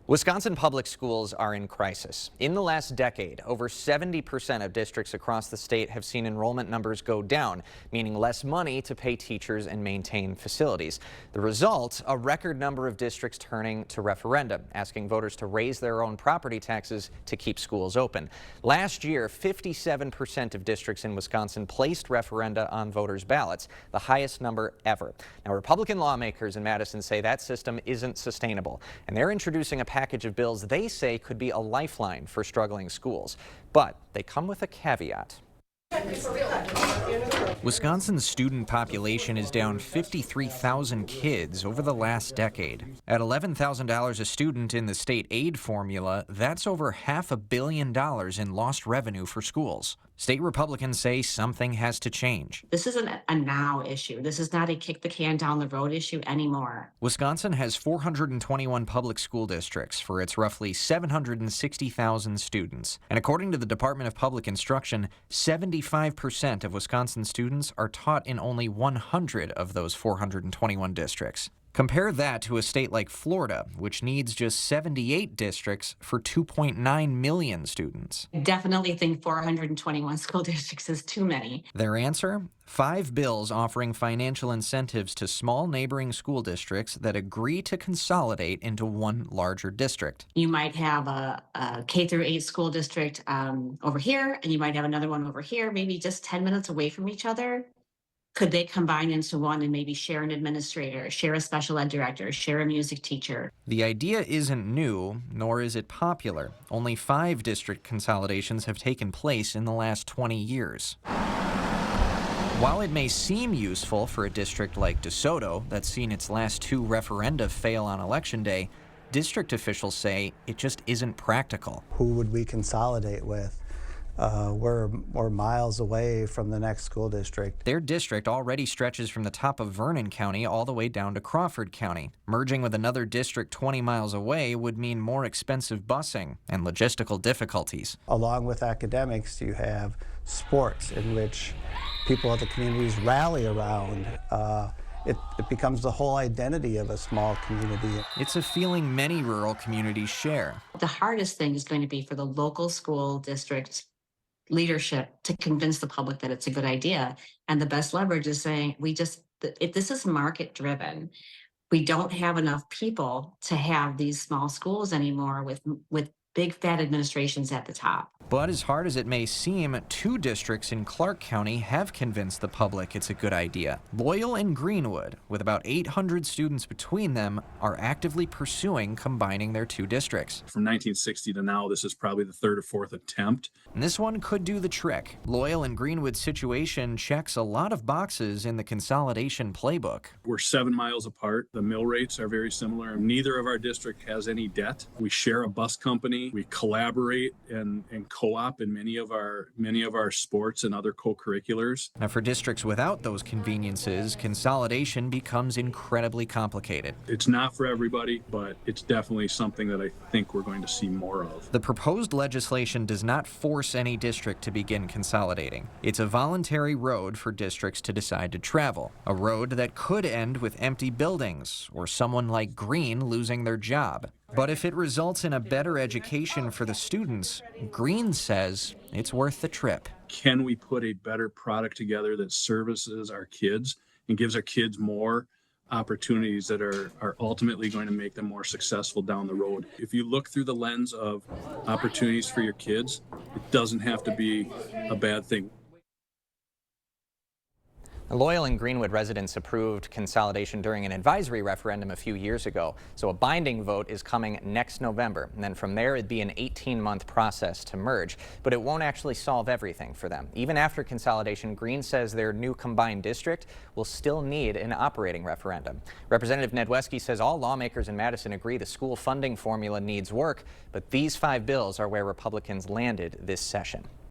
Wisconsin public schools are in crisis. In the last decade, over 70% of districts across the state have seen enrollment numbers go down, meaning less money to pay teachers and maintain facilities. The result, a record number of districts turning to referendum, asking voters to raise their own property taxes to keep schools open. Last year, 57% of districts in Wisconsin placed referenda on voters' ballots, the highest number ever. Now, Republican lawmakers in Madison say that system isn't sustainable, and they're introducing a package of bills they say could be a lifeline for struggling schools. But they come with a caveat. Wisconsin's student population is down 53,000 kids over the last decade. At $11,000 a student in the state aid formula, that's over $500 million in lost revenue for schools. State Republicans say something has to change. This isn't a now issue. This is not a kick the can down the road issue anymore. Wisconsin has 421 public school districts for its roughly 760,000 students. And according to the Department of Public Instruction, 75% of Wisconsin students are taught in only 100 of those 421 districts. Compare that to a state like Florida, which needs just 78 districts for 2.9 million students. I definitely think 421 school districts is too many. Their answer? 5 bills offering financial incentives to small neighboring school districts that agree to consolidate into one larger district. You might have a K through 8 school district over here, and you might have another one over here, maybe just 10 minutes away from each other. Could they combine into one and maybe share an administrator, share a special ed director, share a music teacher? The idea isn't new, nor is it popular. Only 5 district consolidations have taken place in the last 20 years. While it may seem useful for a district like DeSoto that's seen its last 2 referenda fail on election day, district officials say it just isn't practical. Who would we consolidate with? We're miles away from the next school district. Their district already stretches from the top of Vernon County all the way down to Crawford County. Merging with another district 20 miles away would mean more expensive busing and logistical difficulties. Along with academics, you have sports in which people at the communities rally around. It becomes the whole identity of a small community. It's a feeling many rural communities share. The hardest thing is going to be for the local school district leadership to convince the public that it's a good idea. And the best leverage is saying, this is market driven. We don't have enough people to have these small schools anymore with big fat administrations at the top. But as hard as it may seem, 2 districts in Clark County have convinced the public it's a good idea. Loyal and Greenwood, with about 800 students between them, are actively pursuing combining their 2 districts. From 1960 to now, this is probably the 3rd or 4th attempt. And this one could do the trick. Loyal and Greenwood's situation checks a lot of boxes in the consolidation playbook. We're 7 miles apart. The mill rates are very similar. Neither of our district has any debt. We share a bus company. We collaborate and co-op in many of our sports and other co-curriculars. Now, for districts without those conveniences, consolidation becomes incredibly complicated. It's not for everybody, but it's definitely something that I think we're going to see more of. The proposed legislation does not force any district to begin consolidating. It's a voluntary road for districts to decide to travel, a road that could end with empty buildings or someone like Green losing their job. But if it results in a better education for the students, Green says it's worth the trip. Can we put a better product together that services our kids and gives our kids more opportunities that are ultimately going to make them more successful down the road? If you look through the lens of opportunities for your kids, it doesn't have to be a bad thing. Loyal and Greenwood residents approved consolidation during an advisory referendum a few years ago. So a binding vote is coming next November. And then from there, it'd be an 18-month process to merge. But it won't actually solve everything for them. Even after consolidation, Green says their new combined district will still need an operating referendum. Representative Nedweski says all lawmakers in Madison agree the school funding formula needs work. But these 5 bills are where Republicans landed this session.